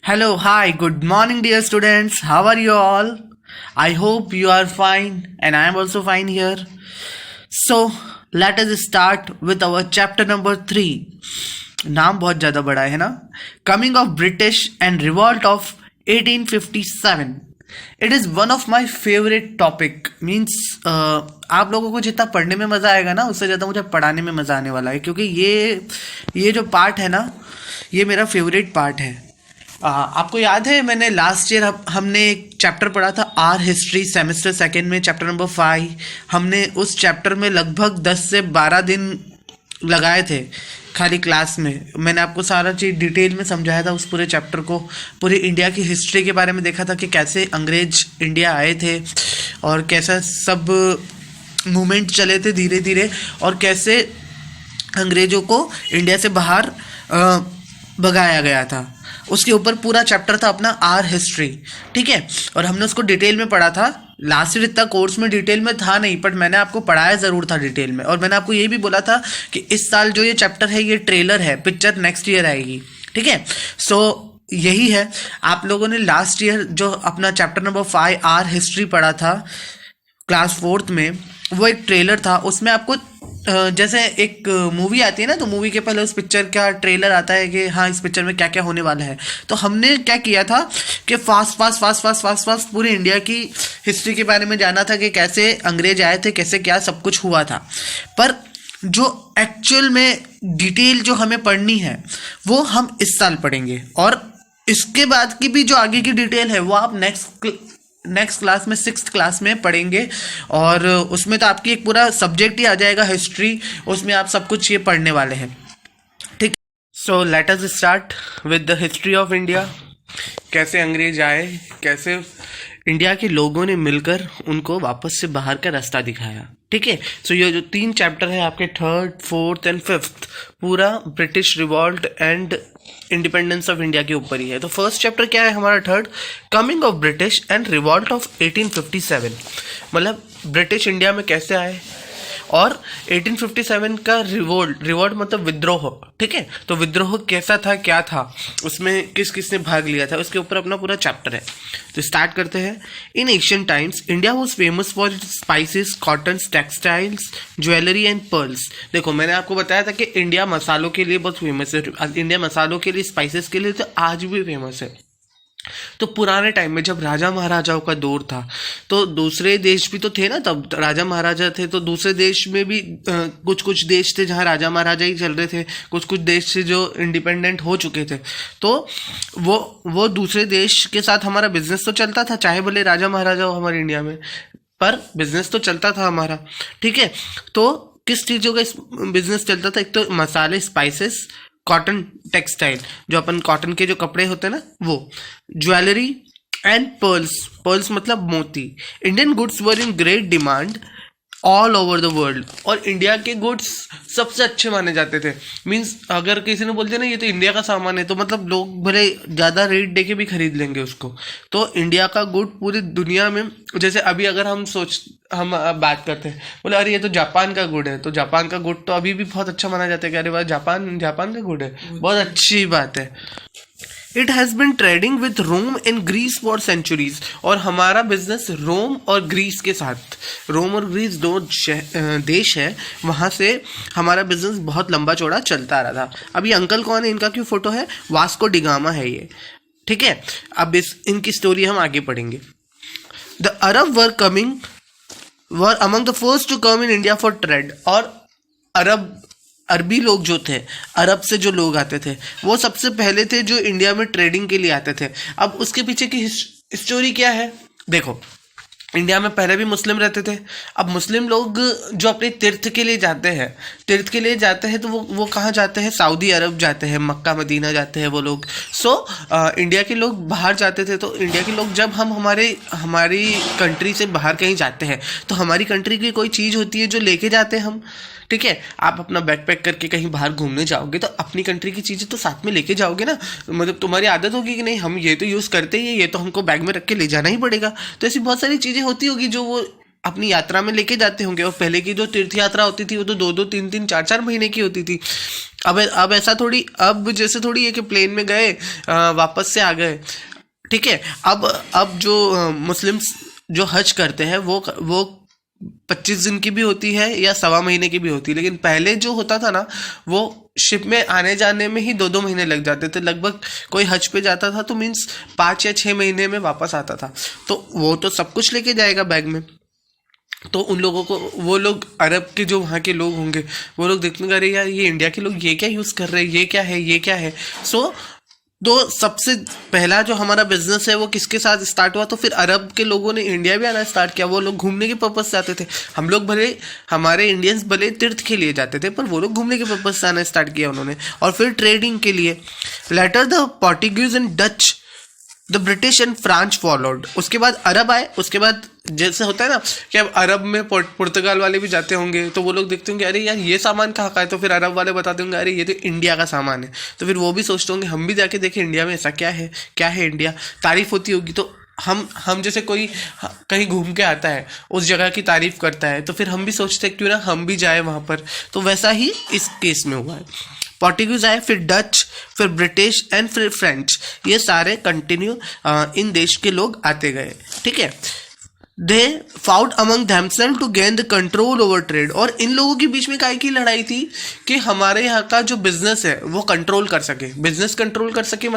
Hello, hi, good morning, dear students. How are you all? I hope you are fine, and I am also fine here. So, let us start with our chapter number 3. नाम बहुत ज़्यादा बड़ा है ना. Coming of British and Revolt of 1857. It is one of my favorite topic. Means आप लोगों को जितना पढ़ने में मज़ा आएगा ना, उससे ज़्यादा मुझे पढ़ाने में मज़ा आने वाला है, क्योंकि ये जो पार्ट है ना, ये मेरा फेवरेट पार्ट है. आपको याद है मैंने लास्ट ईयर हमने एक चैप्टर पढ़ा था आर हिस्ट्री सेमेस्टर सेकेंड में, चैप्टर नंबर 5. हमने उस चैप्टर में लगभग 10 से 12 दिन लगाए थे खाली क्लास में. मैंने आपको सारा चीज़ डिटेल में समझाया था, उस पूरे चैप्टर को, पूरी इंडिया की हिस्ट्री के बारे में देखा था कि कैसे अंग्रेज इंडिया आए थे और कैसा सब मूवमेंट चले थे धीरे धीरे, और कैसे अंग्रेज़ों को इंडिया से बाहर भगाया गया था. उसके ऊपर पूरा चैप्टर था अपना आर हिस्ट्री. ठीक है, और हमने उसको डिटेल में पढ़ा था. लास्ट ईयर इतना कोर्स में डिटेल में था नहीं, बट मैंने आपको पढ़ाया ज़रूर था डिटेल में. और मैंने आपको ये भी बोला था कि इस साल जो ये चैप्टर है ये ट्रेलर है, पिक्चर नेक्स्ट ईयर आएगी. ठीक है, सो यही है. आप लोगों ने लास्ट ईयर जो अपना चैप्टर नंबर 5 आर हिस्ट्री पढ़ा था क्लास 4th में, वो एक ट्रेलर था. उसमें आपको जैसे एक मूवी आती है ना, तो मूवी के पहले उस पिक्चर का ट्रेलर आता है कि हाँ इस पिक्चर में क्या क्या होने वाला है. तो हमने क्या किया था कि फास्ट पूरे इंडिया की हिस्ट्री के बारे में जाना था कि कैसे अंग्रेज आए थे, कैसे क्या सब कुछ हुआ था. पर जो एक्चुअल में डिटेल जो हमें पढ़नी है वो हम इस साल पढ़ेंगे, और इसके बाद की भी जो आगे की डिटेल है वो आप नेक्स्ट क्लास में 6th क्लास में पढ़ेंगे. और उसमें तो आपकी एक पूरा सब्जेक्ट ही आ जाएगा हिस्ट्री, उसमें आप सब कुछ ये पढ़ने वाले हैं. ठीक, so let us start with the history of India. कैसे अंग्रेज आए, कैसे इंडिया के लोगों ने मिलकर उनको वापस से बाहर का रास्ता दिखाया. ठीक है, सो ये जो 3 चैप्टर है आपके 3rd, 4th एंड 5th, पूरा British revolt and independence of India के ऊपर ही है. तो फर्स्ट चैप्टर क्या है हमारा 3rd, coming of British and revolt of 1857. मतलब ब्रिटिश इंडिया में कैसे आए, और 1857 का रिवोल्ट मतलब विद्रोह. ठीक है, तो विद्रोह कैसा था, क्या था, उसमें किस किस ने भाग लिया था, उसके ऊपर अपना पूरा चैप्टर है. तो स्टार्ट करते हैं. इन Asian times India was famous for spices, cotton, textiles, jewellery and pearls. देखो मैंने आपको बताया था कि इंडिया मसालों के लिए बहुत फेमस है. इंडिया मसालों के लिए, स्पाइसेस के लिए तो आज भी फेमस है. तो पुराने टाइम में जब राजा महाराजाओं का दौर था, तो दूसरे देश भी तो थे ना, तब राजा महाराजा थे, तो दूसरे देश में भी कुछ कुछ देश थे जहाँ राजा महाराजा ही चल रहे थे, कुछ कुछ देश थे जो इंडिपेंडेंट हो चुके थे. तो वो दूसरे देश के साथ हमारा बिजनेस तो चलता था, चाहे भले राजा महाराजा हो हमारे इंडिया में, पर बिजनेस तो चलता था हमारा. ठीक है, तो किस चीज़ों का बिजनेस चलता था? एक तो मसाले, स्पाइसेस, कॉटन टेक्सटाइल, जो अपन कॉटन के जो कपड़े होते हैं ना वो, ज्वेलरी एंड पर्ल्स मतलब मोती. Indian goods were in great demand all over the world. और इंडिया के गुड्स सबसे अच्छे माने जाते थे. मीन्स अगर किसी ने बोल दिया ना ये तो इंडिया का सामान है, तो मतलब लोग भले ज़्यादा रेट दे के भी खरीद लेंगे उसको. तो इंडिया का गुड पूरी दुनिया में, जैसे अभी अगर हम बात करते हैं, बोले अरे ये तो जापान का गुड है, तो जापान का गुड तो अभी भी बहुत अच्छा माना जाता है कि अरे भाई जापान का गुड है, बहुत अच्छी बात है. It has been trading with Rome and Greece for centuries. और हमारा बिजनेस रोम और ग्रीस के साथ, रोम और ग्रीस 2 देश है, वहाँ से हमारा बिजनेस बहुत लंबा चौड़ा चलता रहा था. अब ये अंकल कौन है, इनका क्यों फोटो है, वास्को डिगामा है ये. ठीक है, अब इनकी स्टोरी हम आगे पढ़ेंगे. The Arab were among the first to come in India for trade. और अरबी लोग जो थे, अरब से जो लोग आते थे, वो सबसे पहले थे जो इंडिया में ट्रेडिंग के लिए आते थे. अब उसके पीछे की स्टोरी क्या है, देखो इंडिया में पहले भी मुस्लिम रहते थे. अब मुस्लिम लोग जो अपने तीर्थ के लिए जाते हैं तो वो कहाँ जाते हैं, सऊदी अरब जाते हैं, मक्का मदीना जाते हैं वो लोग. सो इंडिया के लोग बाहर जाते थे. तो इंडिया के लोग जब हम हमारी कंट्री से बाहर कहीं जाते हैं, तो हमारी कंट्री की कोई चीज़ होती है जो लेके जाते हैं हम. ठीक है, आप अपना बैकपैक करके कहीं बाहर घूमने जाओगे तो अपनी कंट्री की चीज़ें तो साथ में लेके जाओगे ना. मतलब तुम्हारी आदत होगी कि नहीं हम ये तो यूज़ करते ही, ये तो हमको बैग में रख के ले जाना ही पड़ेगा. तो ऐसी बहुत सारी चीज़ें होती होगी जो वो अपनी यात्रा में लेके जाते होंगे। और पहले की जो तीर्थ यात्रा होती थी वो तो 2-2, 3-3, 4-4 महीने की होती थी। अब ऐसा थोड़ी, अब जैसे थोड़ी है कि प्लेन में गए वापस से आ गए, ठीक है। अब जो मुस्लिम्स जो हज करते हैं वो 25 दिन की भी होती है या 1.25 महीने की भी होती है। लेकिन पहले जो होता था ना, वो शिप में आने जाने में ही 2-2 महीने लग जाते थे लगभग। कोई हज पे जाता था तो मीन्स 5 या 6 महीने में वापस आता था। तो वो तो सब कुछ लेके जाएगा बैग में। तो उन लोगों को, वो लोग अरब के जो वहाँ के लोग होंगे, वो लोग देखने का, अरे यार ये इंडिया के लोग ये क्या यूज़ कर रहे हैं, ये क्या है, ये क्या है। तो सबसे पहला जो हमारा बिजनेस है वो किसके साथ स्टार्ट हुआ? तो फिर अरब के लोगों ने इंडिया भी आना स्टार्ट किया। वो लोग घूमने के पर्पज से आते थे। हम लोग भले, हमारे इंडियंस भले तीर्थ के लिए जाते थे, पर वो लोग घूमने के पर्पज से आना स्टार्ट किया उन्होंने। और फिर ट्रेडिंग के लिए। Later the Portuguese and Dutch, the British and French followed. उसके बाद अरब आए। उसके बाद जैसे होता है ना कि अब अरब में पुर्तगाल वाले भी जाते होंगे, तो वो लोग देखते होंगे अरे यार ये सामान कहाँ का है, तो फिर अरब वाले बताते होंगे अरे ये तो इंडिया का सामान है। तो फिर वो भी सोचते होंगे हम भी जाके देखें इंडिया में ऐसा क्या है इंडिया। तारीफ होती होगी तो हम जैसे कोई कहीं घूम के आता है, उस जगह की तारीफ करता है, तो फिर हम भी सोचते हैं क्यों ना हम भी जाए वहाँ पर। तो वैसा ही इस केस में हुआ है। पोर्टुगीज आए, फिर डच, फिर ब्रिटिश एंड फिर फ्रेंच। ये सारे कंटिन्यू इन देश के लोग आते गए, ठीक है। They fought among themselves to gain the control over trade. और इन लोगों के बीच में काय की लड़ाई थी कि हमारे यहाँ का जो बिजनेस है वो कंट्रोल कर सके। बिजनेस कंट्रोल कर सके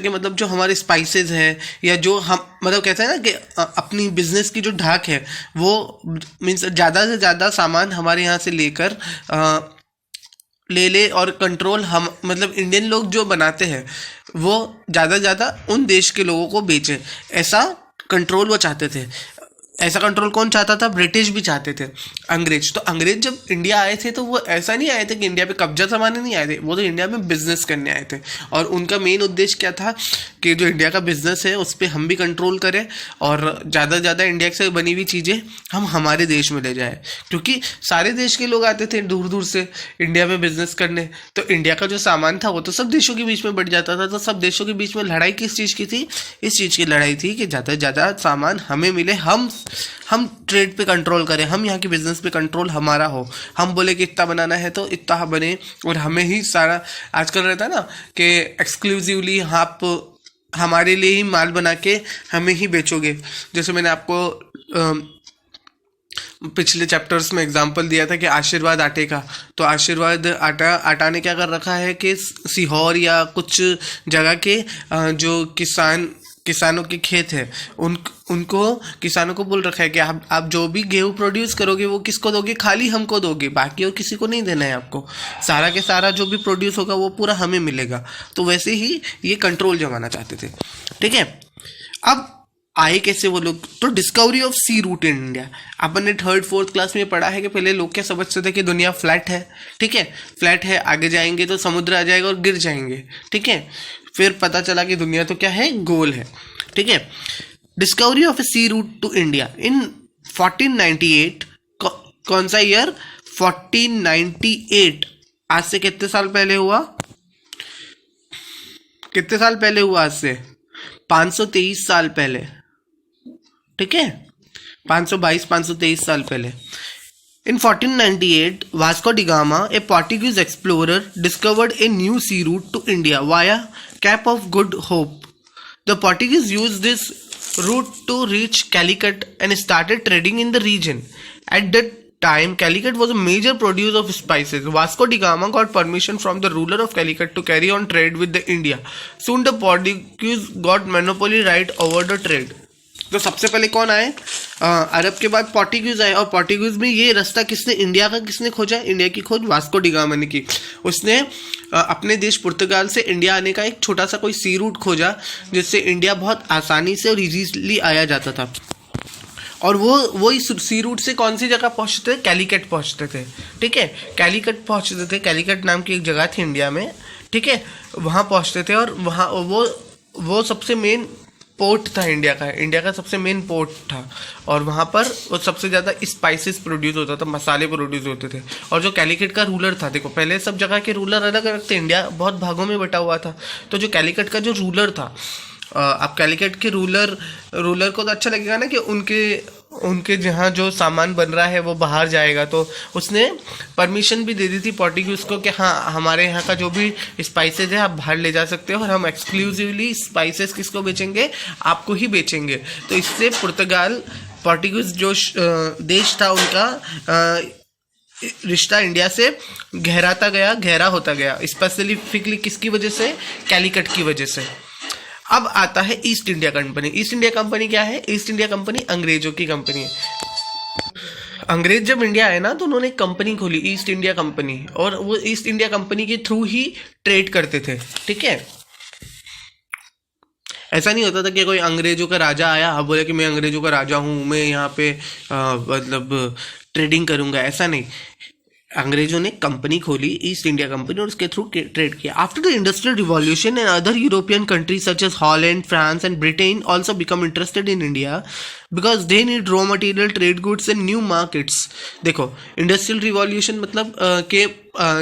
मतलब जो हमारे स्पाइसेस है, या जो हम मतलब कहते हैं ना कि अपनी बिजनेस की जो ढाक है वो मीन्स ज़्यादा से ज़्यादा सामान हमारे यहाँ से लेकर ले और कंट्रोल हम मतलब इंडियन लोग जो बनाते हैं वो ज़्यादा से ज़्यादा उन देश के लोगों को बेचें। ऐसा कंट्रोल वो चाहते थे। ऐसा कंट्रोल कौन चाहता था? ब्रिटिश भी चाहते थे, अंग्रेज। तो अंग्रेज जब इंडिया आए थे तो वो ऐसा नहीं आए थे कि इंडिया पे कब्जा जमाने नहीं आए थे, वो तो इंडिया में बिजनेस करने आए थे। और उनका मेन उद्देश्य क्या था कि जो इंडिया का बिजनेस है उस पर हम भी कंट्रोल करें और ज़्यादा से ज़्यादा इंडिया से बनी हुई चीज़ें हम हमारे देश में ले जाए। क्योंकि सारे देश के लोग आते थे दूर दूर से इंडिया में बिजनेस करने, तो इंडिया का जो सामान था वो तो सब देशों के बीच में बढ़ जाता था। तो सब देशों के बीच में लड़ाई किस चीज़ की थी? इस चीज़ की लड़ाई थी कि ज़्यादा से ज़्यादा सामान हमें मिले, हम ट्रेड पे कंट्रोल करें, हम यहाँ की बिजनेस पे कंट्रोल हमारा हो। हम बोले कि इतना बनाना है तो इतना बने और हमें ही सारा। आजकल रहता है ना कि एक्सक्लूसिवली आप हमारे लिए ही माल बना के हमें ही बेचोगे। जैसे मैंने आपको पिछले चैप्टर्स में एग्जांपल दिया था कि आशीर्वाद आटे का, तो आशीर्वाद आटा ने क्या कर रखा है कि सीहोर या कुछ जगह के जो किसानों के खेत है उनको किसानों को बोल रखा है कि आप जो भी गेहूँ प्रोड्यूस करोगे वो किसको दोगे? खाली हमको दोगे, बाकी और किसी को नहीं देना है आपको। सारा के सारा जो भी प्रोड्यूस होगा वो पूरा हमें मिलेगा। तो वैसे ही ये कंट्रोल जमाना चाहते थे, ठीक है। अब आए कैसे वो लोग? तो discovery of sea route in India. अपन ने 3rd 4th क्लास में पढ़ा है कि पहले लोग क्या समझते थे कि दुनिया फ्लैट है, ठीक है, फ्लैट है, आगे जाएंगे तो समुद्र आ जाएगा और गिर जाएंगे, ठीक है। फिर पता चला कि दुनिया तो क्या है, गोल है, ठीक है। Discovery of a sea route to India in 1498। कौन सा ईयर? 1498। आज से कितने साल पहले हुआ? आज से 523 साल पहले, ठीक है, 523 साल पहले। In 1498, Vasco da Gama, a Portuguese explorer, discovered a new sea route to India via Cape of Good Hope. The Portuguese used this route to reach Calicut and started trading in the region. At that time, Calicut was a major producer of spices. Vasco da Gama got permission from the ruler of Calicut to carry on trade with the India. Soon the Portuguese got monopoly right over the trade. तो सबसे पहले कौन आए? अरब के बाद Portuguese आए। और Portuguese में ये रास्ता इंडिया का किसने खोजा? इंडिया की खोज वास्को डी गामा ने की। उसने अपने देश पुर्तगाल से इंडिया आने का एक छोटा सा कोई सी रूट खोजा जिससे इंडिया बहुत आसानी से और इजीली आया जाता था। और वो इस सी रूट से कौन सी जगह पहुंचते थे? कैलीकट पहुंचते थे, ठीक है। कैलीकट पहुंचते थे, कैलीकट नाम की एक जगह थी इंडिया में, ठीक है, वहाँ पहुंचते थे। और वहाँ वो सबसे मेन पोर्ट था इंडिया का सबसे मेन पोर्ट था। और वहाँ पर वो सबसे ज़्यादा स्पाइसेस प्रोड्यूस होता था, मसाले प्रोड्यूस होते थे। और जो कैलीकट का रूलर था, देखो पहले सब जगह के रूलर अलग अलग थे, इंडिया बहुत भागों में बटा हुआ था। तो जो कैलीकट का जो रूलर था अब कैलिकट के रूलर को तो अच्छा लगेगा ना कि उनके जहाँ जो सामान बन रहा है वो बाहर जाएगा, तो उसने परमिशन भी दे दी थी पोर्टुगीज को कि हाँ, हमारे यहाँ का जो भी स्पाइसेस है आप बाहर ले जा सकते हो और हम एक्सक्लूसिवली स्पाइसेस किसको बेचेंगे, आपको ही बेचेंगे। तो इससे पोर्टुगीज जो देश था उनका रिश्ता इंडिया से गहरा होता गया, स्पेसिफिकली किसकी वजह से, कैलिकट की वजह से। अब आता है east India company. East India company क्या है? ईस्ट इंडिया कंपनी अंग्रेजों की कंपनी है। अंग्रेज जब इंडिया आए ना तो उन्होंने एक कंपनी खोली, ईस्ट इंडिया कंपनी, और वो ईस्ट इंडिया कंपनी के थ्रू ही ट्रेड करते थे। ठीक है, ऐसा नहीं होता था कि कोई अंग्रेजों का राजा आया, अब बोले कि मैं अंग्रेजों का राजा हूँ, मैं यहाँ पे मतलब ट्रेडिंग करूंगा, ऐसा नहीं। अंग्रेजों ने कंपनी खोली, ईस्ट इंडिया कंपनी, और उसके थ्रू ट्रेड किया। After the industrial revolution and other European countries such as Holland, France and Britain also become interested in India because they need raw material, trade goods and new markets. देखो, industrial revolution मतलब के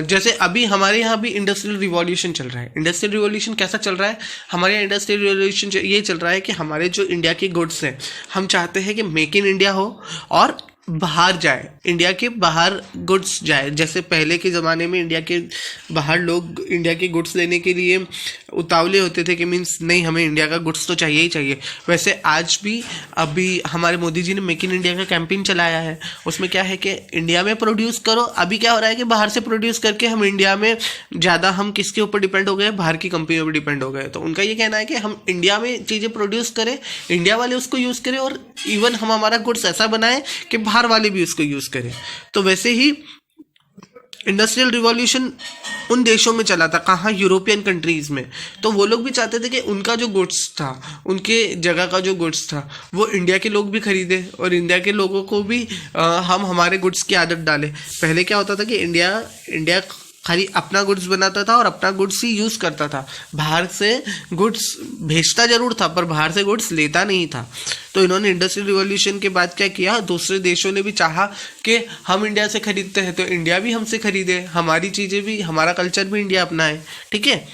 जैसे अभी हमारे यहाँ भी industrial revolution चल रहा है। इंडस्ट्रियल रिवॉल्यूशन कैसा चल रहा है? हमारे यहाँ इंडस्ट्रियल रिवॉल्यूशन ये चल रहा है कि हमारे जो इंडिया के गुड्स हैं, हम चाहते हैं कि मेक इन इंडिया हो और बाहर जाए, इंडिया के बाहर गुड्स जाए। जैसे पहले के ज़माने में इंडिया के बाहर लोग इंडिया के गुड्स लेने के लिए उतावले होते थे कि मीन्स नहीं, हमें इंडिया का गुड्स तो चाहिए ही चाहिए। वैसे आज भी अभी हमारे मोदी जी ने मेक इन इंडिया का कैंपेन चलाया है। उसमें क्या है कि इंडिया में प्रोड्यूस करो। अभी क्या हो रहा है कि बाहर से प्रोड्यूस करके हम इंडिया में ज़्यादा हम किसके ऊपर डिपेंड हो गए? बाहर की कंपनियों पर डिपेंड हो गए। तो उनका ये कहना है कि हम इंडिया में चीज़ें प्रोड्यूस करें, इंडिया वाले उसको यूज़ करें, और इवन हम हमारा गुड्स ऐसा बनाएं कि बाहर वाले भी उसको यूज करें। तो वैसे ही इंडस्ट्रियल रिवॉल्यूशन उन देशों में चला था, कहाँ? यूरोपियन कंट्रीज में। तो वो लोग भी चाहते थे कि उनका जो गुड्स था, उनके जगह का जो गुड्स था, वो इंडिया के लोग भी खरीदे और इंडिया के लोगों को भी हम हमारे गुड्स की आदत डालें। पहले क्या होता था कि इंडिया खाली अपना गुड्स बनाता था और अपना गुड्स ही यूज़ करता था, बाहर से गुड्स भेजता जरूर था पर बाहर से गुड्स लेता नहीं था। तो इन्होंने इंडस्ट्रियल रिवॉल्यूशन के बाद क्या किया? दूसरे देशों ने भी चाहा कि हम इंडिया से खरीदते हैं तो इंडिया भी हमसे खरीदे, हमारी चीज़ें भी, हमारा कल्चर भी इंडिया अपनाए। ठीक है,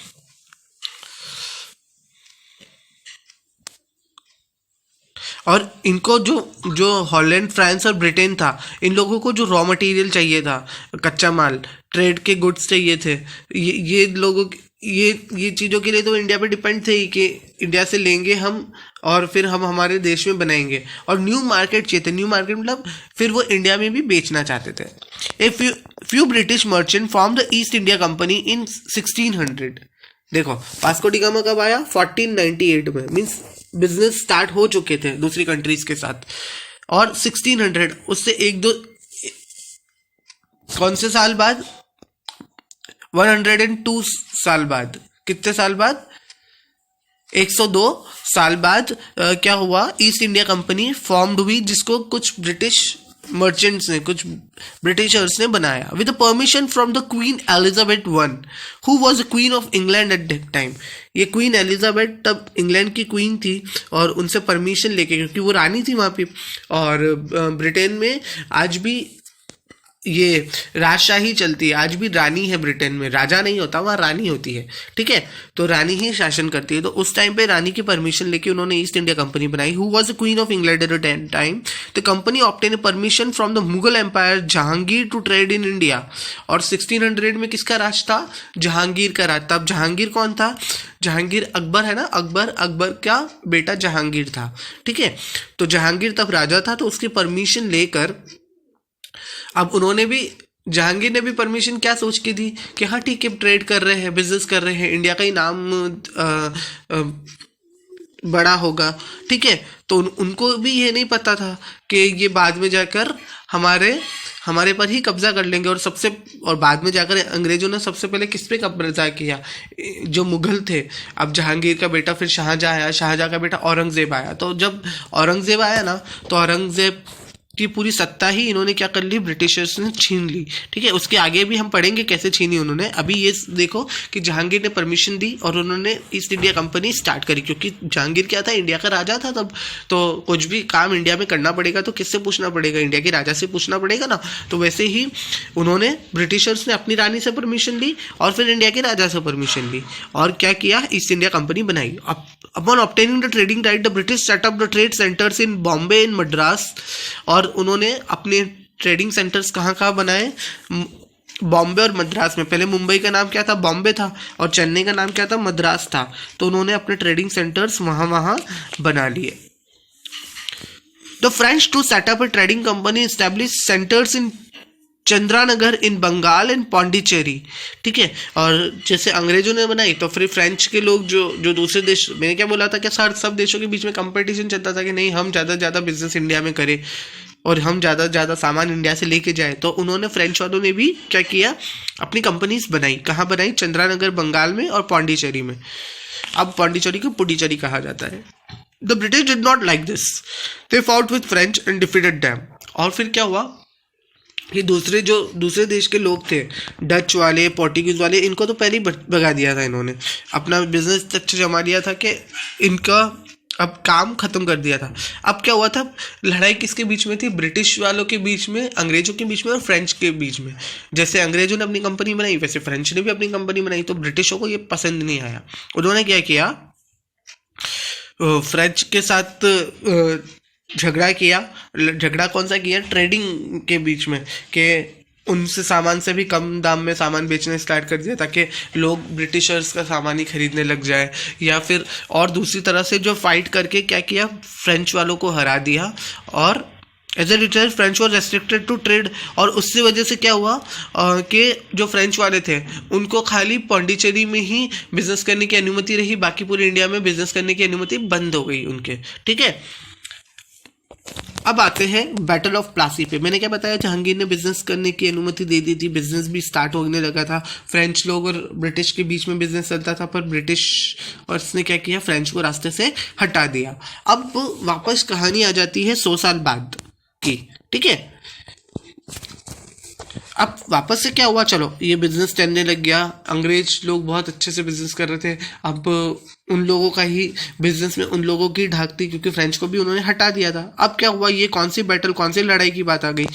और इनको जो हॉलैंड, फ्रांस और ब्रिटेन था, इन लोगों को जो रॉ मटेरियल चाहिए था, कच्चा माल, ट्रेड के गुड्स चाहिए थे, ये लोगों ये चीज़ों के लिए तो इंडिया पे डिपेंड थे ही कि इंडिया से लेंगे हम और फिर हम हमारे देश में बनाएंगे। और न्यू मार्केट चाहिए थे। न्यू मार्केट मतलब फिर वो इंडिया में भी बेचना चाहते थे। A few British merchant form the east India company इन 1600। देखो, वास्को डी गामा कब आया? 1498 में। मीन्स बिजनेस स्टार्ट हो चुके थे दूसरी कंट्रीज के साथ। और 1600 उससे एक दो कौन से साल बाद? 102 साल बाद। कितने साल बाद? 102 साल बाद क्या हुआ? ईस्ट इंडिया कंपनी फॉर्म्ड हुई, जिसको कुछ ब्रिटिश मर्चेंट्स ने, कुछ ब्रिटिशर्स ने बनाया with permission from the queen Elizabeth one, who was the queen of England at that time. ये क्वीन एलिजाबेथ तब इंग्लैंड की क्वीन थी और उनसे परमिशन लेके, क्योंकि वो रानी थी वहाँ पे। और ब्रिटेन में आज भी ये राजशाही चलती है, आज भी रानी है ब्रिटेन में, राजा नहीं होता, वहाँ रानी होती है। ठीक है, तो रानी ही शासन करती है। तो उस टाइम पे रानी की परमिशन लेके उन्होंने ईस्ट इंडिया कंपनी बनाई, who was the queen of England at the time. The company obtain permission from the Mughal empire Jahangir to trade in India. और 1600 में किसका राज था? जहांगीर का राज था। अब जहांगीर कौन था? जहांगीर अकबर है ना, अकबर का बेटा जहांगीर था। ठीक है, तो जहांगीर तब राजा था, तो उसकी परमिशन लेकर अब उन्होंने भी, जहांगीर ने भी परमिशन क्या सोच के दी कि हाँ ठीक है, ट्रेड कर रहे हैं, बिजनेस कर रहे हैं, इंडिया का ही नाम बड़ा होगा। ठीक है, तो उनको भी ये नहीं पता था कि ये बाद में जाकर हमारे पर ही कब्जा कर लेंगे। और बाद में जाकर अंग्रेजों ने सबसे पहले किस पे कब्जा किया? जो मुगल थे। अब जहांगीर का बेटा फिर शाहजहां आया, शाहजहां का बेटा औरंगजेब आया। तो जब औरंगजेब आया ना, तो औरंगजेब की पूरी सत्ता ही इन्होंने क्या कर ली, ब्रिटिशर्स ने छीन ली। ठीक है, उसके आगे भी हम पढ़ेंगे कैसे छीनी उन्होंने। अभी ये देखो कि जहांगीर ने परमिशन दी और उन्होंने ईस्ट इंडिया कंपनी स्टार्ट करी, क्योंकि जहांगीर क्या था, इंडिया का राजा था तब, तो कुछ भी काम इंडिया में करना पड़ेगा तो किससे पूछना पड़ेगा, इंडिया के राजा से पूछना पड़ेगा ना। तो वैसे ही उन्होंने, ब्रिटिशर्स ने अपनी रानी से परमिशन ली और फिर इंडिया के राजा से परमिशन ली और क्या किया, ईस्ट इंडिया कंपनी बनाई। Upon obtaining the trading right the British set up the trade centres in Bombay, in Madras, और उन्होंने अपने ट्रेडिंग सेंटर्स कहाँ बनाए, बॉम्बे और मद्रास में। पहले मुंबई का नाम क्या था, बॉम्बे था, और चेन्नई का नाम क्या था, मद्रास था। तो उन्होंने अपने ट्रेडिंग सेंटर्स वहाँ बना लिए। The French to set up a trading company establish centres in Chandranagar, in Bengal and Pondicherry. ठीक है, और जैसे अंग्रेजों ने बनाई तो फिर फ्रेंच के लोग जो दूसरे देश, मैंने क्या बोला था कि सब देशों के बीच में कंपटीशन चलता था कि नहीं, हम ज़्यादा से ज़्यादा बिजनेस इंडिया में करें और हम ज़्यादा से ज़्यादा सामान इंडिया से लेके जाए। तो उन्होंने, फ्रेंच वालों ने भी क्या किया, अपनी कंपनीज बनाई। कहाँ बनाई, चंद्रानगर बंगाल में और पौंडीचेरी में। अब पौंडीचेरी को पुडुचेरी कहा जाता है। The British did not like this, they fought with French and defeated them. और फिर क्या हुआ कि दूसरे देश के लोग थे, डच वाले, पोर्टुगीज वाले, इनको तो पहले ही भगा दिया था इन्होंने, अपना बिजनेस तक जमा लिया था कि इनका अब काम खत्म कर दिया था। अब क्या हुआ था, लड़ाई किसके बीच में थी, ब्रिटिश वालों के बीच में, अंग्रेजों के बीच में और फ्रेंच के बीच में। जैसे अंग्रेजों ने अपनी कंपनी बनाई वैसे फ्रेंच ने भी अपनी कंपनी बनाई। तो ब्रिटिशों को ये पसंद नहीं आया। उन्होंने क्या किया, फ्रेंच के साथ झगड़ा किया। झगड़ा कौन सा किया, ट्रेडिंग के बीच में, कि उनसे सामान से भी कम दाम में सामान बेचना स्टार्ट कर दिया ताकि लोग ब्रिटिशर्स का सामान ही खरीदने लग जाए। या फिर और दूसरी तरह से जो फाइट करके क्या किया, फ्रेंच वालों को हरा दिया। और as a result French was restricted to trade. और उससे वजह से क्या हुआ कि जो फ्रेंच वाले थे उनको खाली पौंडीचेरी में ही बिजनेस करने की अनुमति रही, बाकी पूरे इंडिया में बिजनेस करने की अनुमति बंद हो गई उनके। ठीक है, अब आते हैं बैटल ऑफ प्लासी पे। मैंने क्या बताया, जहांगीर ने बिजनेस करने की अनुमति दे दी थी, बिजनेस भी स्टार्ट होने लगा था। फ्रेंच लोग और ब्रिटिश के बीच में बिजनेस चलता था, पर ब्रिटिश और उसने क्या किया, फ्रेंच को रास्ते से हटा दिया। अब वापस कहानी आ जाती है 100 साल बाद की। ठीक है, अब वापस से क्या हुआ, चलो ये बिजनेस चलने लग गया। अंग्रेज लोग बहुत अच्छे से बिजनेस कर रहे थे। अब उन लोगों का ही बिजनेस में उन लोगों की ढाक थी, क्योंकि फ्रेंच को भी उन्होंने हटा दिया था। अब क्या हुआ, ये कौन सी बैटल, कौन सी लड़ाई की बात आ गई,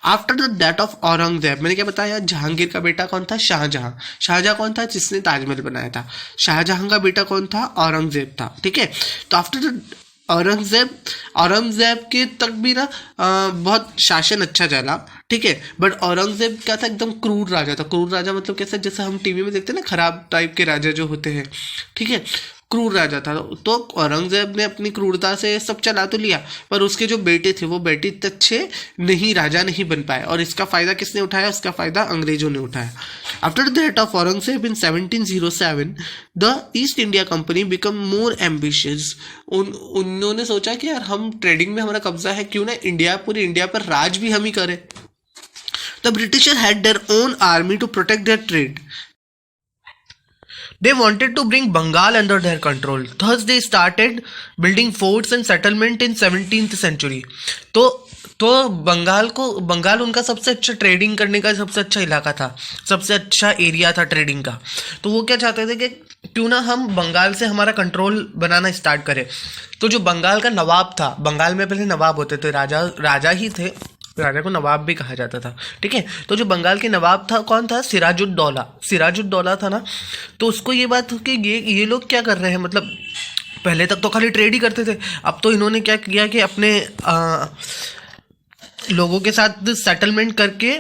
after the death of Aurangzeb. मैंने क्या बताया, जहांगीर का बेटा कौन था, शाहजहां। शाहजहां कौन था, जिसने ताजमहल बनाया था। शाहजहां का बेटा कौन था, औरंगजेब था। ठीक है, तो आफ्टर द औरंगजेब के तक भी ना बहुत शासन अच्छा चला। ठीक है, बट औरंगजेब क्या था, एकदम क्रूर राजा था। क्रूर राजा मतलब कैसा, जैसे हम टीवी में देखते हैं ना, खराब टाइप के राजा जो होते हैं। ठीक है, क्रूर राजा था। तो औरंगजेब ने अपनी क्रूरता से सब चला तो लिया, पर उसके जो बेटे थे वो बेटे इतने अच्छे नहीं, राजा नहीं बन पाए। और इसका फायदा किसने उठाया, इसका फायदा अंग्रेजों ने उठाया। After the death of Aurangzeb in 1707 the east India company become more ambitious. उन्होंने सोचा कि यार हम ट्रेडिंग में हमारा कब्जा है, क्यों ना इंडिया, पूरी इंडिया पर राज भी हम ही करें। The Britishers had their own army to protect their trade. They wanted to bring Bengal under their control. Thus they started building forts and settlement in 17th century. तो बंगाल उनका सबसे अच्छा ट्रेडिंग करने का सबसे अच्छा इलाका था, सबसे अच्छा एरिया था ट्रेडिंग का। तो वो क्या चाहते थे कि क्यों ना हम बंगाल से हमारा कंट्रोल बनाना स्टार्ट करें। तो जो बंगाल का नवाब था, बंगाल में पहले नवाब होते थे, राजा ही थे, राजा को नवाब भी कहा जाता था। ठीक है, तो जो बंगाल के नवाब था कौन था, सिराजुद्दौला था ना। तो उसको ये बात कि ये लोग क्या कर रहे हैं, मतलब पहले तक तो खाली ट्रेड ही करते थे, अब तो इन्होंने क्या किया कि अपने लोगों के साथ सेटलमेंट करके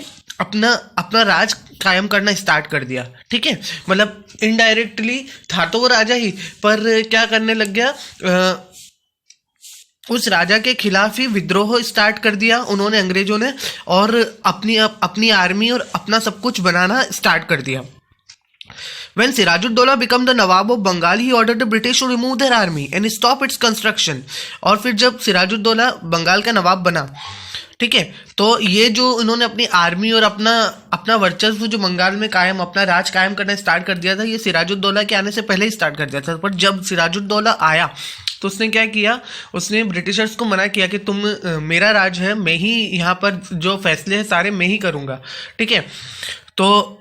अपना राज कायम करना स्टार्ट कर दिया। ठीक है, मतलब इनडायरेक्टली था तो वो राजा ही, पर क्या करने लग गया, उस राजा के खिलाफ ही विद्रोह स्टार्ट कर दिया उन्होंने, अंग्रेजों ने, और अपनी आर्मी और अपना सब कुछ बनाना स्टार्ट कर दिया। When Sirajuddaulah became the Nawab of Bengal, he ordered the British to remove their army and stop its construction. और फिर जब सिराजुद्दौला बंगाल का नवाब बना, ठीक है, तो ये जो इन्होंने अपनी आर्मी और अपना वर्चस्व जो बंगाल में कायम, अपना राज कायम करना स्टार्ट कर दिया था, ये सिराजुद्दौला के आने से पहले ही स्टार्ट कर दिया था। पर जब सिराजुद्दौला आया तो उसने क्या किया, उसने ब्रिटिशर्स को मना किया कि तुम मेरा राज है, मैं ही यहाँ पर जो फैसले हैं सारे मैं ही करूँगा, ठीक है। तो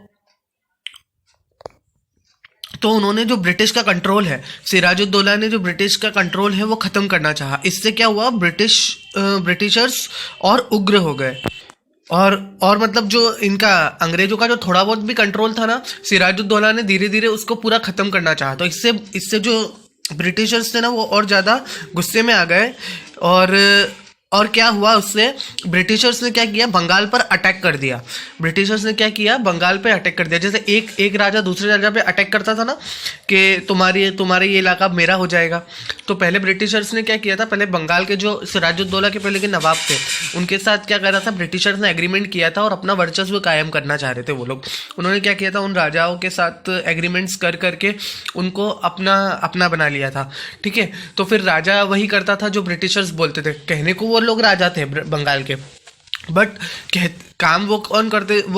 उन्होंने जो ब्रिटिश का कंट्रोल है, सिराजुद्दौला ने जो ब्रिटिश का कंट्रोल है वो ख़त्म करना चाहा। इससे क्या हुआ, ब्रिटिशर्स और उग्र हो गए। और मतलब जो इनका अंग्रेजों का जो थोड़ा बहुत भी कंट्रोल था ना, सिराजुद्दौला ने धीरे धीरे उसको पूरा ख़त्म करना चाहा। तो इससे जो ब्रिटिशर्स थे ना वो और ज़्यादा गुस्से में आ गए। और क्या हुआ, उससे ब्रिटिशर्स ने क्या किया, बंगाल पर अटैक कर दिया। ब्रिटिशर्स ने क्या किया, बंगाल पे अटैक कर दिया। जैसे एक राजा दूसरे राजा पे अटैक करता था ना कि तुम्हारे ये इलाका मेरा हो जाएगा। तो पहले ब्रिटिशर्स ने क्या किया था, पहले बंगाल के जो सिराजुद्दौला के पहले के नवाब थे उनके साथ क्या करा था, ब्रिटिशर्स ने एग्रीमेंट किया था और अपना वर्चस्व कायम करना चाह रहे थे वो लोग। उन्होंने क्या किया था, उन राजाओं के साथ एग्रीमेंट्स करके उनको अपना बना लिया था, ठीक है। तो फिर राजा वही करता था जो ब्रिटिशर्स बोलते थे। कहने को वो लोग राजा थे बंगाल के, बट काम वो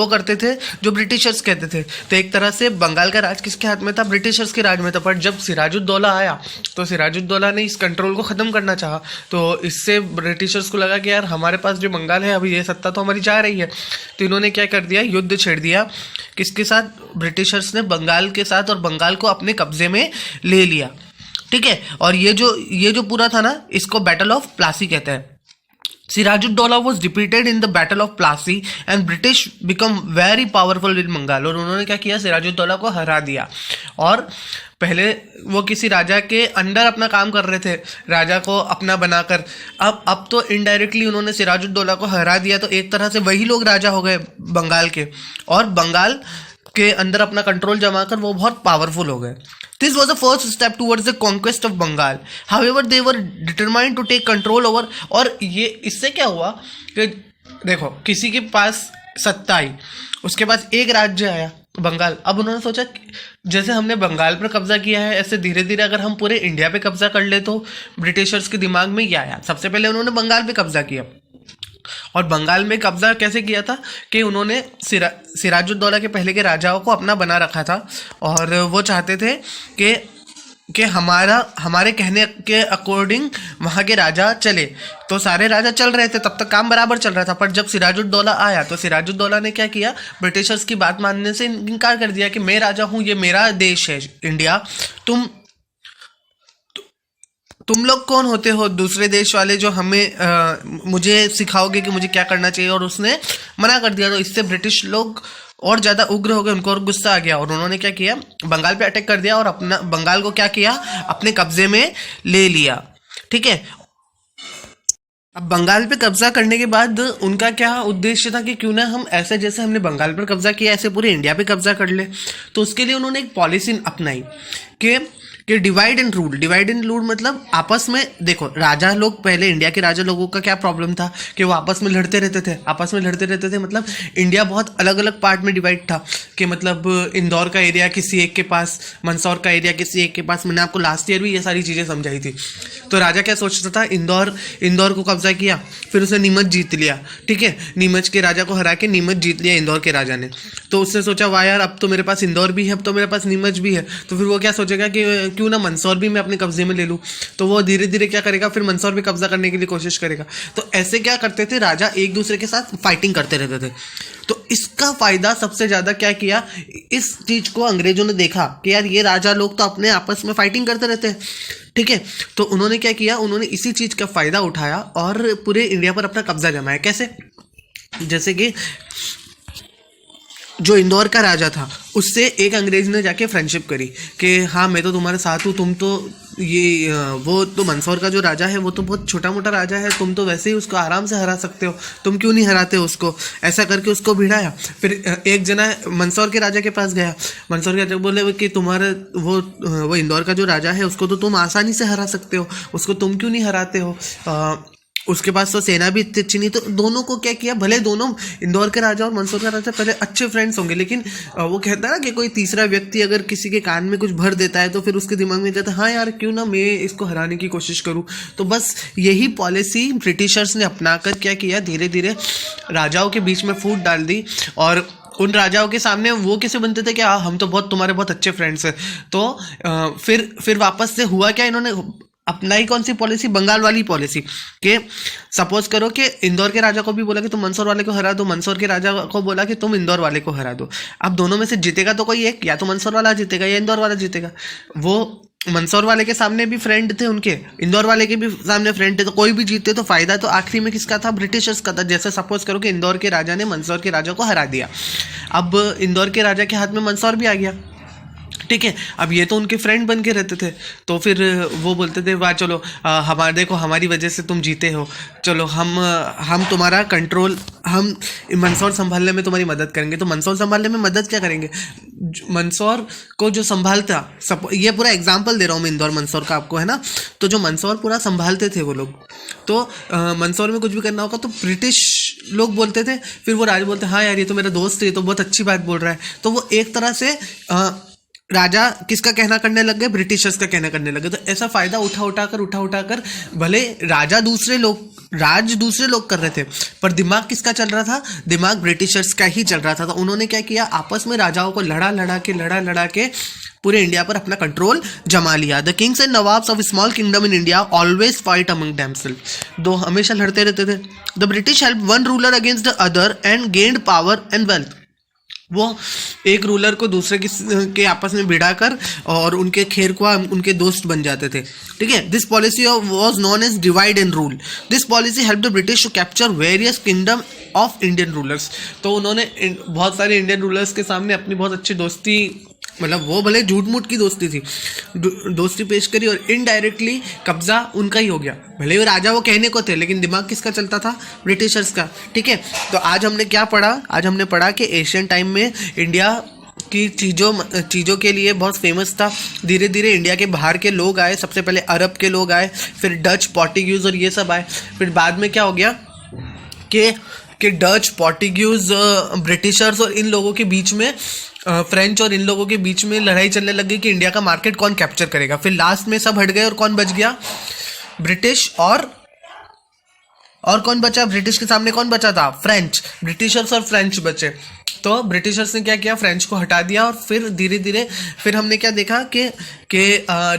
करते थे जो ब्रिटिशर्स कहते थे। तो एक तरह से बंगाल का राज किसके हाथ में था, ब्रिटिशर्स के राज में था। पर जब सिराजुद्दौला आया तो सिराजुद्दौला ने इस कंट्रोल को ख़त्म करना चाहा। तो इससे ब्रिटिशर्स को लगा कि यार हमारे पास जो बंगाल है अभी ये सत्ता तो हमारी जा रही है। तो इन्होंने क्या कर दिया, युद्ध छेड़ दिया। किसके साथ, ब्रिटिशर्स ने बंगाल के साथ, और बंगाल को अपने कब्जे में ले लिया, ठीक है। और ये जो पूरा था ना, इसको बैटल ऑफ प्लासी कहते हैं। Siraj-ud-Daulah was defeated in the battle of Plassey and British become very powerful in Bengal। और उन्होंने क्या किया, सिराजुद्दौला को हरा दिया। और पहले वो किसी राजा के अंडर अपना काम कर रहे थे, राजा को अपना बनाकर। अब तो इनडायरेक्टली उन्होंने सिराजुद्दौला को हरा दिया, तो एक तरह से वही लोग राजा हो गए बंगाल के, और बंगाल के अंदर अपना कंट्रोल जमा कर वो बहुत पावरफुल हो गए। This was the first step towards the conquest of Bengal. However, they were determined to take control over। और ये इससे क्या हुआ कि देखो, किसी के पास सत्ता आई, उसके पास एक राज्य आया बंगाल। अब उन्होंने सोचा जैसे हमने बंगाल पर कब्जा किया है, ऐसे धीरे धीरे अगर हम पूरे इंडिया पे कब्जा कर ले। तो ब्रिटिशर्स के दिमाग में क्या आया, सबसे पहले उन्होंने बंगाल पे कब्जा किया। और बंगाल में कब्जा कैसे किया था कि उन्होंने सिराजुद्दौला के पहले के राजाओं को अपना बना रखा था। और वो चाहते थे कि हमारे कहने के अकॉर्डिंग वहाँ के राजा चले। तो सारे राजा चल रहे थे, तब तक काम बराबर चल रहा था। पर जब सिराजुद्दौला आया तो सिराजुद्दौला ने क्या किया, ब्रिटिशर्स की बात मानने से इनकार कर दिया कि मैं राजा हूँ, ये मेरा देश है इंडिया, तुम लोग कौन होते हो दूसरे देश वाले जो मुझे सिखाओगे कि मुझे क्या करना चाहिए। और उसने मना कर दिया। तो इससे ब्रिटिश लोग और ज़्यादा उग्र हो गए, उनको और गुस्सा आ गया। और उन्होंने क्या किया, बंगाल पे अटैक कर दिया और अपना बंगाल को क्या किया, अपने कब्जे में ले लिया, ठीक है। अब बंगाल पे कब्जा करने के बाद उनका क्या उद्देश्य था कि क्यों ना हम ऐसे जैसे हमने बंगाल पर कब्जा किया ऐसे पूरे इंडिया पे कब्जा कर ले। तो उसके लिए उन्होंने एक पॉलिसी अपनाई कि डिवाइड एंड रूल मतलब आपस में, देखो राजा लोग, पहले इंडिया के राजा लोगों का क्या प्रॉब्लम था कि वो आपस में लड़ते रहते थे। मतलब इंडिया बहुत अलग अलग पार्ट में डिवाइड था कि मतलब इंदौर का एरिया किसी एक के पास, मंदसौर का एरिया किसी एक के पास। मैंने आपको लास्ट ईयर भी ये सारी चीज़ें समझाई थी। तो राजा क्या सोचता था, इंदौर को कब्जा किया, फिर उसने नीमच जीत लिया, ठीक है। नीमच के राजा को हरा के नीमच जीत लिया इंदौर के राजा ने। तो उसने सोचा वाह यार, अब तो मेरे पास इंदौर भी है, अब तो मेरे पास नीमच भी है। तो फिर वो क्या सोचेगा कि क्यों ना मंदसौर भी मैं अपने कब्जे में ले लूँ। तो वो धीरे धीरे क्या करेगा, फिर मंदसौर भी कब्जा करने के लिए कोशिश करेगा। तो ऐसे क्या करते थे, राजा एक दूसरे के साथ फाइटिंग करते रहते थे। तो इसका फायदा सबसे ज़्यादा क्या किया, इस चीज़ को अंग्रेजों ने देखा कि यार ये राजा लोग तो अपने आपस में फाइटिंग करते रहते हैं, ठीक है। तो उन्होंने क्या किया, उन्होंने इसी चीज़ का फ़ायदा उठाया और पूरे इंडिया पर अपना कब्जा जमाया। कैसे, जैसे कि जो इंदौर का राजा था उससे एक अंग्रेज ने जाके फ्रेंडशिप करी कि हाँ मैं तो तुम्हारे साथ हूँ, तुम तो वो तो मंदसौर का जो राजा है वो तो बहुत छोटा मोटा राजा है, तुम तो वैसे ही उसको आराम से हरा सकते हो, तुम क्यों नहीं हराते उसको। ऐसा करके उसको भिड़ाया। फिर एक जना मंदसौर के राजा के पास गया, मंदसौर के राजा बोले कि तुम्हारे वो इंदौर का जो राजा है उसको तो तुम आसानी से हरा सकते हो, उसको तुम क्यों नहीं हराते हो, उसके पास तो सेना भी इतनी अच्छी नहीं। तो दोनों को क्या किया, भले दोनों इंदौर के राजा और मंदसौर का राजा पहले अच्छे फ्रेंड्स होंगे, लेकिन वो कहता है ना कि कोई तीसरा व्यक्ति अगर किसी के कान में कुछ भर देता है तो फिर उसके दिमाग में जाता है हाँ यार क्यों ना मैं इसको हराने की कोशिश करूँ। तो बस यही पॉलिसी ब्रिटिशर्स ने अपनाकर क्या किया, धीरे धीरे राजाओं के बीच में फूट डाल दी। और उन राजाओं के सामने वो कैसे बनते थे कि हम तो तुम्हारे बहुत अच्छे फ्रेंड्स हैं। तो फिर वापस से हुआ क्या, इन्होंने अपनाई कौन सी पॉलिसी, बंगाल वाली पॉलिसी, कि सपोज करो कि इंदौर के राजा को भी बोला कि तुम मंदसौर वाले को हरा दो, मंदसौर के राजा को बोला कि तुम इंदौर वाले को हरा दो। अब दोनों में से जीतेगा तो कोई एक, या तो मंदसौर वाला जीतेगा या इंदौर वाला जीतेगा। वो मंदसौर वाले के सामने भी फ्रेंड थे उनके, इंदौर वाले के भी सामने फ्रेंड थे, तो कोई भी जीते तो फायदा तो आखिरी में किसका था, ब्रिटिशर्स का था। जैसे सपोज करो कि इंदौर के राजा ने मंदसौर के राजा को हरा दिया, अब इंदौर के राजा के हाथ में मंदसौर भी आ गया, ठीक है। अब ये तो उनके फ्रेंड बन के रहते थे, तो फिर वो बोलते थे वाह चलो हमारे देखो हमारी वजह से तुम जीते हो, चलो हम तुम्हारा कंट्रोल, हम मंदसौर संभालने में तुम्हारी मदद करेंगे। तो मंदसौर संभालने में मदद क्या करेंगे, मंदसौर को जो संभालता, ये पूरा एग्जाम्पल दे रहा हूँ मैं इंदौर मंदसौर का आपको, है ना। तो जो मंदसौर पूरा संभालते थे वो लोग, तो मंदसौर में कुछ भी करना होगा तो ब्रिटिश लोग बोलते थे, फिर वो राजा बोलते हाँ यार ये तो मेरा दोस्त है, ये तो बहुत अच्छी बात बोल रहा है। तो वो एक तरह से राजा किसका कहना करने लग गए, ब्रिटिशर्स का कहना करने लगे। तो ऐसा फायदा उठा उठा कर भले राज दूसरे लोग कर रहे थे, पर दिमाग किसका चल रहा था, दिमाग ब्रिटिशर्स का ही चल रहा था। तो उन्होंने क्या किया, आपस में राजाओं को लड़ा के पूरे इंडिया पर अपना कंट्रोल जमा लिया। The kings and nawabs of small kingdom in India always fight among themselves, दो हमेशा लड़ते रहते थे। The British help one ruler against the other and gained power and wealth, वो एक रूलर को दूसरे के आपस में भिड़ाकर और उनके खेरख्वाह उनके दोस्त बन जाते थे, ठीक है। This policy was known as divide and rule. This policy help the British to capture various kingdom of Indian rulers. तो उन्होंने बहुत सारे इंडियन रूलर्स के सामने अपनी बहुत अच्छी दोस्ती, मतलब वो भले झूठ मूठ की दोस्ती थी, दोस्ती पेश करी और इनडायरेक्टली कब्जा उनका ही हो गया। भले वो राजा वो कहने को थे, लेकिन दिमाग किसका चलता था, ब्रिटिशर्स का, ठीक है। तो आज हमने क्या पढ़ा, आज हमने पढ़ा कि एशियन टाइम में इंडिया की चीज़ों के लिए बहुत फेमस था। धीरे धीरे इंडिया के बाहर के लोग आए, सबसे पहले अरब के लोग आए, फिर डच, पोर्टुगीज और ये सब आए। फिर बाद में क्या हो गया कि डच, पोर्टुगीज, ब्रिटिशर्स और इन लोगों के बीच में फ्रेंच और इन लोगों के बीच में लड़ाई चलने लग गई कि इंडिया का मार्केट कौन कैप्चर करेगा। फिर लास्ट में सब हट गए और कौन बच गया, ब्रिटिश और कौन बचा, ब्रिटिश के सामने कौन बचा था, फ्रेंच। ब्रिटिशर्स और फ्रेंच बचे, तो ब्रिटिशर्स ने क्या किया, फ्रेंच को हटा दिया। और फिर धीरे धीरे फिर हमने क्या देखा कि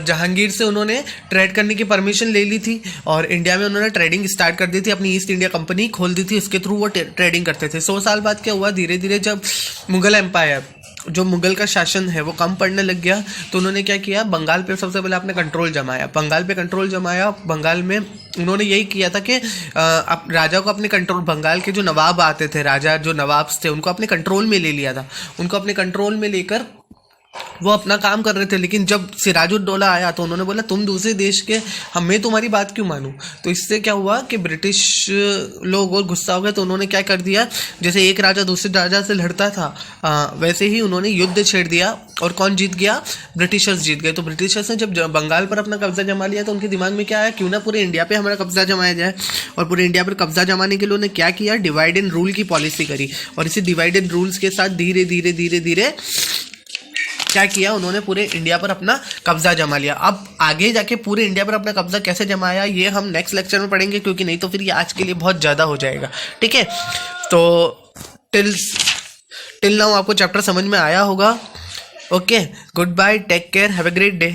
जहांगीर से उन्होंने ट्रेड करने की परमिशन ले ली थी और इंडिया में उन्होंने ट्रेडिंग स्टार्ट कर दी थी, अपनी ईस्ट इंडिया कंपनी खोल दी थी, उसके थ्रू वो ट्रेडिंग करते थे। 100 साल बाद क्या हुआ, धीरे धीरे जब मुगल एम्पायर, जो मुगल का शासन है वो कम पड़ने लग गया, तो उन्होंने क्या किया, बंगाल पे सबसे पहले आपने कंट्रोल जमाया। बंगाल में उन्होंने यही किया था कि राजा को अपने कंट्रोल, बंगाल के जो नवाब आते थे, राजा जो नवाब्स थे, उनको अपने कंट्रोल में ले लिया था। उनको अपने कंट्रोल में लेकर वो अपना काम कर रहे थे। लेकिन जब सिराजुद्दौला आया तो उन्होंने बोला तुम दूसरे देश के, मैं तुम्हारी बात क्यों मानूं। तो इससे क्या हुआ कि ब्रिटिश लोग और गुस्सा हो गए, तो उन्होंने क्या कर दिया, जैसे एक राजा दूसरे राजा से लड़ता था वैसे ही उन्होंने युद्ध छेड़ दिया। और कौन जीत गया, ब्रिटिशर्स जीत गए। तो ब्रिटिशर्स ने जब बंगाल पर अपना कब्जा जमा लिया तो उनके दिमाग में क्या आया, क्यों ना पूरे इंडिया पे हमारा कब्जा जमाया जाए। और पूरे इंडिया पर कब्जा जमाने के लिए उन्होंने क्या किया, डिवाइड एंड रूल की पॉलिसी करी। और इसी डिवाइड एंड रूल्स के साथ धीरे धीरे क्या किया, उन्होंने पूरे इंडिया पर अपना कब्जा जमा लिया। अब आगे जाके पूरे इंडिया पर अपना कब्जा कैसे जमाया ये हम नेक्स्ट लेक्चर में पढ़ेंगे, क्योंकि नहीं तो फिर ये आज के लिए बहुत ज़्यादा हो जाएगा, ठीक है। तो टिल नाउ आपको चैप्टर समझ में आया होगा। Okay, goodbye, take care, have a great day.